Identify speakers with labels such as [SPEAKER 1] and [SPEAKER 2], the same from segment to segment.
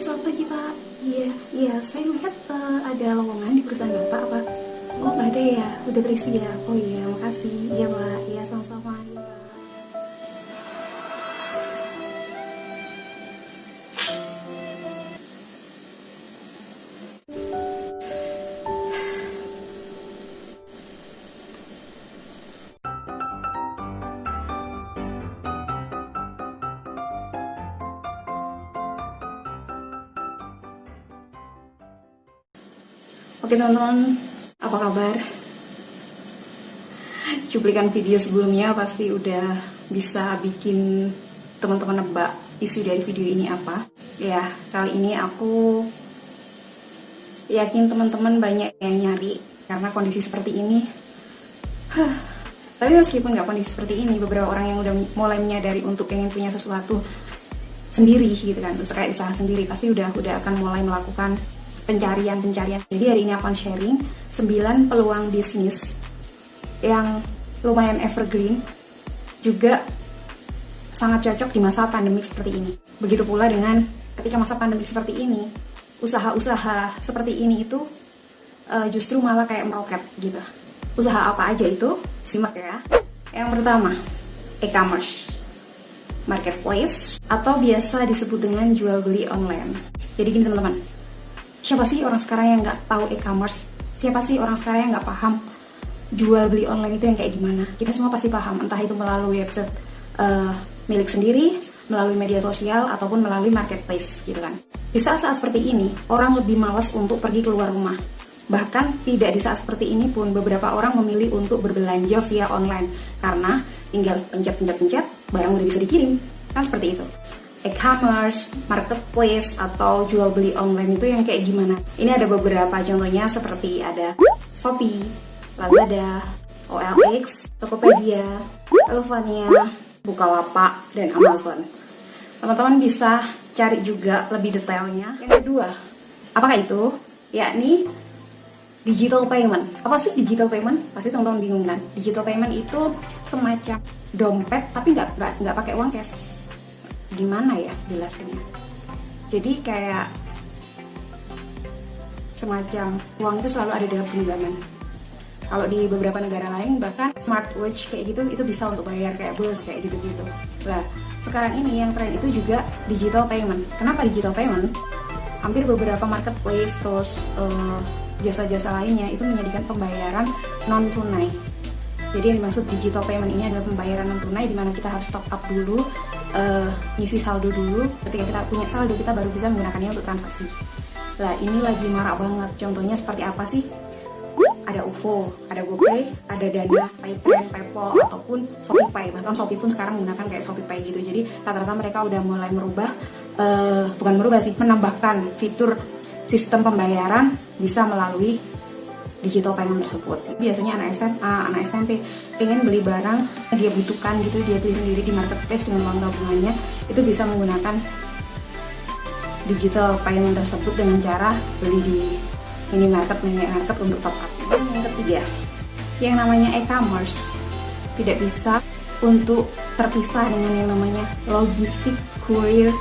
[SPEAKER 1] selamat pagi Pak. Iya, iya, saya melihat ada lowongan di perusahaan Bapak apa? Oh, nggak ada ya, udah terisi ya. Oh iya, makasih. Iya Pak, iya sama-sama. Iya, Pak. Oke teman-teman, apa kabar? Cuplikan video sebelumnya pasti udah bisa bikin teman-teman nebak isi dari video ini apa. Ya, kali ini aku yakin teman-teman banyak yang nyari karena kondisi seperti ini. Tapi meskipun nggak kondisi seperti ini, beberapa orang yang udah mulai menyadari untuk pengen punya sesuatu sendiri gitu kan, kayak usaha sendiri, pasti udah akan mulai melakukan pencarian. Jadi hari ini aku akan sharing 9 peluang bisnis yang lumayan evergreen, juga sangat cocok di masa pandemi seperti ini. Begitu pula dengan ketika masa pandemi seperti ini, usaha-usaha seperti ini itu justru malah kayak meroket gitu. Usaha apa aja itu? Simak ya. Yang pertama, e-commerce, marketplace, atau biasa disebut dengan jual beli online. Jadi gini teman-teman, siapa sih orang sekarang yang nggak tahu e-commerce? Siapa sih orang sekarang yang nggak paham jual beli online itu yang kayak gimana? Kita semua pasti paham, entah itu melalui website milik sendiri, melalui media sosial, ataupun melalui marketplace gitu kan. Di saat-saat seperti ini, orang lebih malas untuk pergi keluar rumah. Bahkan tidak di saat seperti ini pun, beberapa orang memilih untuk berbelanja via online karena tinggal pencet, barang udah bisa dikirim. Kan seperti itu. E-commerce, marketplace, atau jual beli online itu yang kayak gimana? Ini ada beberapa contohnya seperti ada Shopee, Lazada, OLX, Tokopedia, Elevania, Bukalapak, dan Amazon. Teman-teman bisa cari juga lebih detailnya. Yang kedua, apakah itu? Yakni digital payment. Apa sih digital payment? Pasti teman-teman bingung kan? Digital payment itu semacam dompet tapi nggak pakai uang cash. Gimana ya jelasinnya? Jadi kayak semacam uang itu selalu ada dalam genggaman. Kalau di beberapa negara lain bahkan smartwatch kayak gitu itu bisa untuk bayar kayak bus kayak gitu-gitu. Nah, sekarang ini yang tren itu juga digital payment. Kenapa digital payment? Hampir beberapa marketplace terus jasa-jasa lainnya itu menyediakan pembayaran non tunai. Jadi yang dimaksud digital payment ini adalah pembayaran non tunai di mana kita harus top up dulu, ngisi saldo dulu. Ketika kita punya saldo, kita baru bisa menggunakannya untuk transaksi. Nah, ini lagi marak banget. Contohnya seperti apa sih? Ada OVO, ada GoPay, ada Dana, Paytm, PayPal, ataupun ShopeePay. Bahkan Shopee pun sekarang menggunakan kayak ShopeePay gitu. Jadi rata-rata mereka udah mulai menambahkan fitur sistem pembayaran bisa melalui digital payment tersebut. Biasanya anak SMA, anak SMP pengen beli barang dia butuhkan gitu, dia beli sendiri di marketplace dengan uang tabungannya, itu bisa menggunakan digital payment tersebut dengan cara beli di minimarket untuk top up. Yang ketiga, yang namanya e-commerce tidak bisa untuk terpisah dengan yang namanya logistik, courier,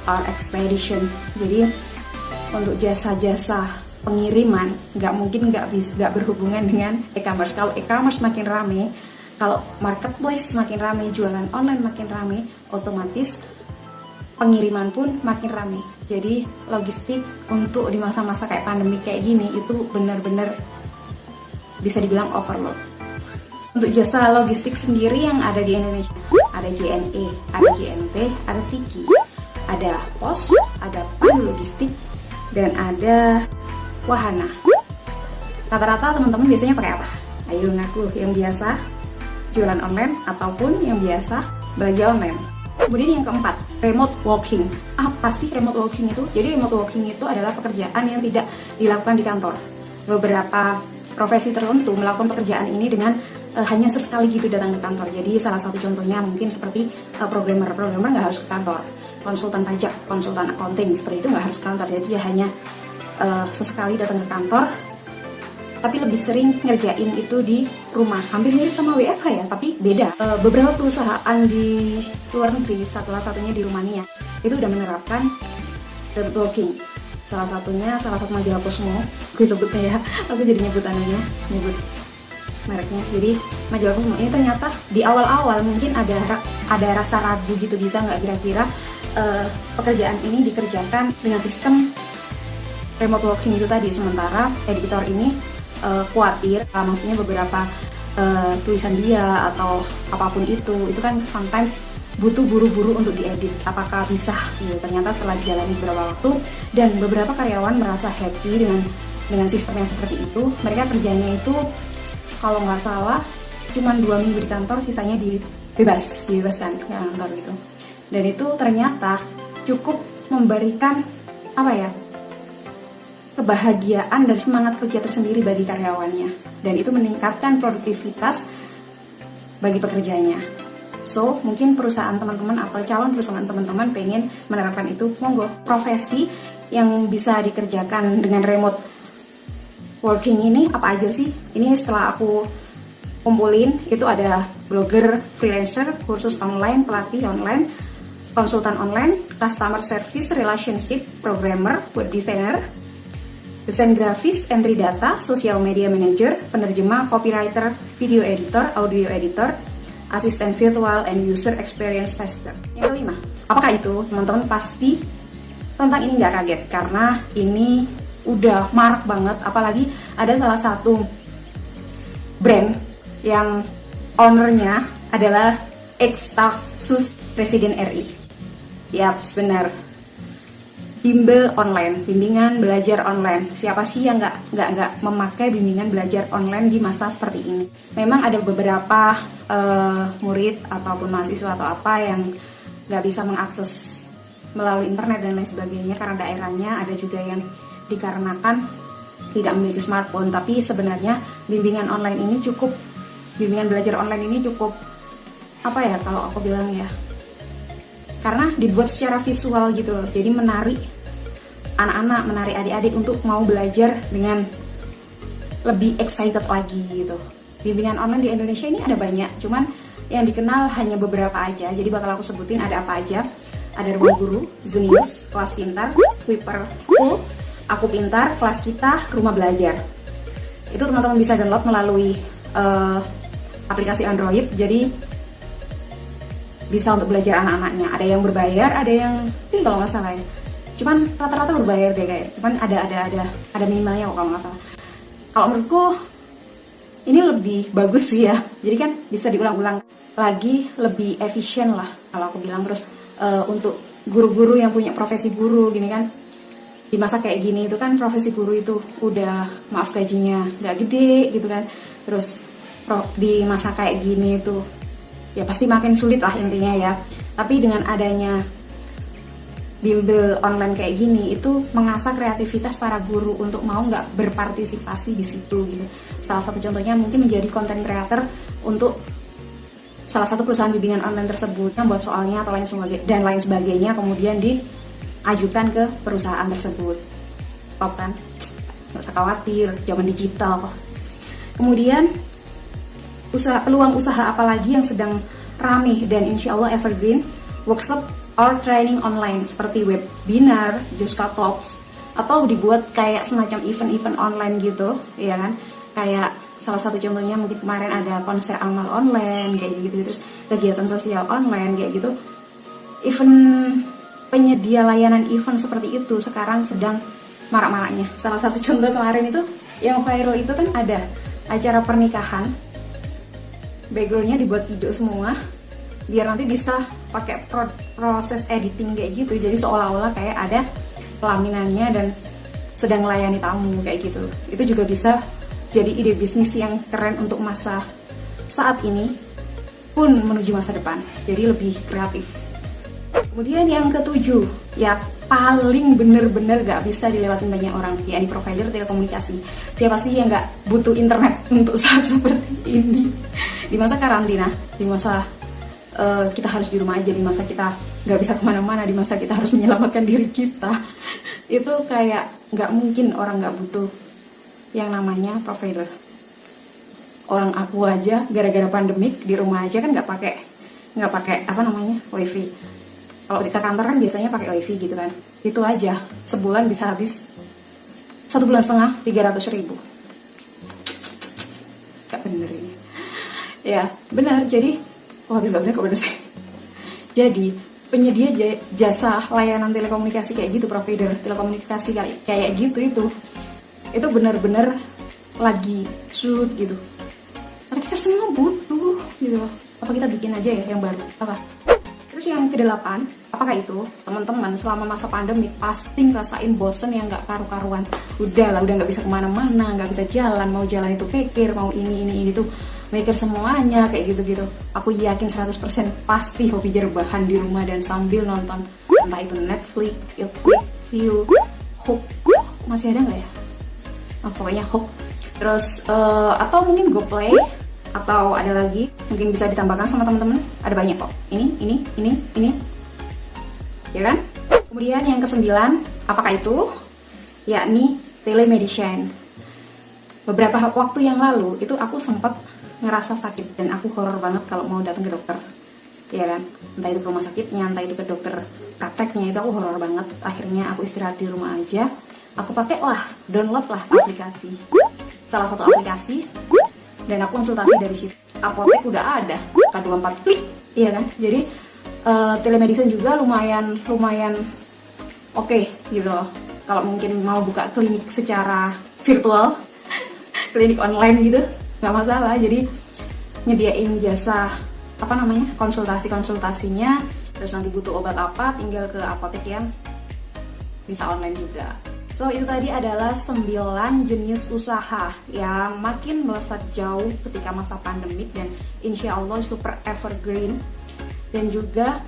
[SPEAKER 1] or expedition. Jadi untuk jasa-jasa pengiriman nggak berhubungan dengan e-commerce. Kalau e-commerce makin rame, kalau marketplace makin rame, jualan online makin rame, otomatis pengiriman pun makin rame. Jadi logistik untuk di masa-masa kayak pandemi kayak gini itu benar-benar bisa dibilang overload. Untuk jasa logistik sendiri yang ada di Indonesia, ada JNE, ada JNT, ada Tiki, ada Pos, ada Pandu Logistik, dan ada Wahana. Rata-rata teman-teman biasanya pakai apa? Ayo ngaku, yang biasa jualan online ataupun yang biasa belanja online. Kemudian yang keempat, remote working. Apa sih remote working itu? Jadi remote working itu adalah pekerjaan yang tidak dilakukan di kantor. Beberapa profesi tertentu melakukan pekerjaan ini dengan hanya sesekali gitu datang ke kantor. Jadi salah satu contohnya mungkin seperti programmer nggak harus ke kantor, konsultan pajak, konsultan accounting seperti itu nggak harus ke kantor. Jadi dia hanya sesekali datang ke kantor, tapi lebih sering ngerjain itu di rumah. Hampir mirip sama WFH ya, tapi beda. Beberapa perusahaan di luar negeri, salah satunya di Rumania, itu udah menerapkan remote working. Salah satu majalah Cosmo, gue sebutnya ya, aku jadi nyebut mereknya. Jadi majalah Cosmo ini ternyata di awal-awal mungkin ada rasa ragu gitu, bisa nggak kira-kira pekerjaan ini dikerjakan dengan sistem remote working itu tadi. Sementara editor ini khawatir, maksudnya beberapa tulisan dia atau apapun itu kan sometimes butuh buru-buru untuk diedit, apakah bisa gitu. Ternyata setelah dijalani beberapa waktu dan beberapa karyawan merasa happy dengan sistem yang seperti itu, mereka kerjanya itu kalau nggak salah cuma 2 minggu di kantor, sisanya dibebaskan ke kantor gitu. Dan itu ternyata cukup memberikan kebahagiaan dan semangat kerja tersendiri bagi karyawannya, dan itu meningkatkan produktivitas bagi pekerjanya. So, mungkin perusahaan teman-teman atau calon perusahaan teman-teman pengen menerapkan itu, monggo. Profesi yang bisa dikerjakan dengan remote working ini apa aja sih? Ini setelah aku kumpulin, itu ada blogger, freelancer, kursus online, pelatih online, konsultan online, customer service, relationship, programmer, web designer, desain grafis, entry data, social media manager, penerjemah, copywriter, video editor, audio editor, asisten virtual and user experience tester. Yang kelima, apakah itu? Teman-teman pasti tentang ini nggak kaget, karena ini udah marak banget. Apalagi ada salah satu brand yang ownernya adalah ex-staf sus Presiden RI. Yap, benar. Bimbel online, bimbingan belajar online. Siapa sih yang nggak memakai bimbingan belajar online di masa seperti ini? Memang ada beberapa murid ataupun mahasiswa atau apa yang nggak bisa mengakses melalui internet dan lain sebagainya karena daerahnya, ada juga yang dikarenakan tidak memiliki smartphone. Tapi sebenarnya bimbingan belajar online ini cukup kalau aku bilang ya, karena dibuat secara visual gitu loh, jadi menarik anak-anak, menarik adik-adik untuk mau belajar dengan lebih excited lagi gitu. Bimbingan online di Indonesia ini ada banyak, cuman yang dikenal hanya beberapa aja. Jadi bakal aku sebutin ada apa aja. Ada Ruang Guru, Zenius, Kelas Pintar, Kuiper School, Aku Pintar, Kelas Kita, Rumah Belajar. Itu teman-teman bisa download melalui aplikasi Android. Jadi bisa untuk belajar anak-anaknya. Ada yang berbayar, ada yang free kalau nggak salah ya. Cuman rata-rata berbayar deh kayak. Cuman ada minimalnya kok kalau nggak salah. Kalau menurutku ini lebih bagus sih ya. Jadi kan bisa diulang-ulang lagi, lebih efisien lah kalau aku bilang. Terus untuk guru-guru yang punya profesi guru gini kan, di masa kayak gini itu kan profesi guru itu udah gajinya nggak gede gitu kan. Terus di masa kayak gini itu ya pasti makin sulit lah intinya ya. Tapi dengan adanya bimbel online kayak gini, itu mengasah kreativitas para guru untuk mau nggak berpartisipasi di situ gitu. Salah satu contohnya mungkin menjadi content creator untuk salah satu perusahaan bimbingan online tersebut, buat soalnya atau lain sebagainya, kemudian diajukan ke perusahaan tersebut. Top kan? Nggak usah khawatir, zaman digital kok. Kemudian peluang usaha apalagi yang sedang rame dan insya Allah evergreen, workshop or training online seperti webinar, Juska Talks, atau dibuat kayak semacam event-event online gitu, ya kan? Kayak salah satu contohnya mungkin kemarin ada konser amal online kayak gitu, terus kegiatan sosial online kayak gitu. Event penyedia layanan event seperti itu sekarang sedang marak-maraknya. Salah satu contoh kemarin itu yang viral itu kan ada acara pernikahan, backgroundnya dibuat hijau semua biar nanti bisa pakai proses editing kayak gitu, jadi seolah-olah kayak ada pelaminannya dan sedang melayani tamu kayak gitu. Itu juga bisa jadi ide bisnis yang keren untuk masa saat ini pun menuju masa depan, jadi lebih kreatif. Kemudian yang ketujuh, ya paling bener-bener gak bisa dilewatin banyak orang, yakni provider telekomunikasi. Siapa sih yang gak butuh internet untuk saat seperti ini? Di masa karantina, di masa kita harus di rumah aja, di masa kita gak bisa kemana-mana, di masa kita harus menyelamatkan diri kita, itu kayak gak mungkin orang gak butuh yang namanya provider. Orang aku aja gara-gara pandemik di rumah aja kan gak pakai wifi. Kalau Kalau di kantor kan biasanya pakai wifi gitu kan, itu aja sebulan bisa habis 1,5 bulan 300.000. Gak bener ini ya, benar. Jadi habis gak bener kok bener sih. Jadi penyedia jasa layanan telekomunikasi kayak gitu, provider telekomunikasi kayak gitu itu benar-benar lagi sulit gitu, karena kita semua butuh gitu. Apa kita bikin aja ya yang baru apa? Terus yang ke-8, apakah itu teman-teman selama masa pandemi pasti ngerasain bosen yang nggak karu-karuan. Udah nggak bisa kemana-mana, nggak bisa jalan, mau jalan itu pikir, mau ini tuh mikir semuanya kayak gitu-gitu. Aku yakin 100% pasti hobi rebahan di rumah dan sambil nonton entah itu Netflix, View, Hook, masih ada nggak ya? Oh, pokoknya Hook. Terus atau mungkin GoPlay, atau ada lagi mungkin bisa ditambahkan sama teman-teman, ada banyak kok. Ini ya kan. Kemudian yang ke-9, apakah itu? Yakni telemedicine. Beberapa waktu yang lalu itu aku sempat ngerasa sakit dan aku horor banget kalau mau datang ke dokter, ya kan, entah itu ke rumah sakitnya, entah itu ke dokter prakteknya, itu aku horor banget. Akhirnya aku istirahat di rumah aja, aku pakai download aplikasi, salah satu aplikasi, dan aku konsultasi dari situ. Apotek udah ada, K24 klik, iya kan. Jadi telemedicine juga lumayan oke gitu loh. Kalau mungkin mau buka klinik secara virtual, klinik online gitu, nggak masalah. Jadi nyediain jasa konsultasinya. Terus nanti butuh obat apa, tinggal ke apotek yang bisa online juga. So itu tadi adalah 9 jenis usaha yang makin melesat jauh ketika masa pandemik dan insya Allah super evergreen. Dan juga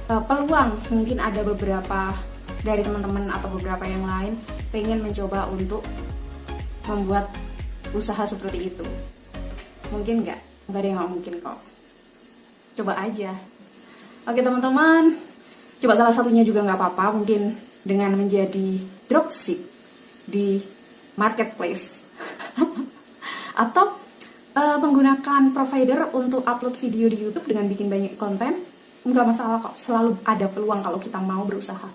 [SPEAKER 1] peluang, mungkin ada beberapa dari teman-teman atau beberapa yang lain pengen mencoba untuk membuat usaha seperti itu. Mungkin nggak ada yang nggak mungkin kok. Coba aja. Oke teman-teman, coba salah satunya juga nggak apa-apa, mungkin dengan menjadi dropship di marketplace atau menggunakan provider untuk upload video di YouTube dengan bikin banyak konten, nggak masalah kok. Selalu ada peluang kalau kita mau berusaha.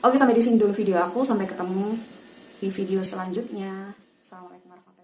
[SPEAKER 1] Oke, sampai di sini dulu video aku. Sampai ketemu di video selanjutnya. Assalamualaikum warahmatullahi wabarakatuh.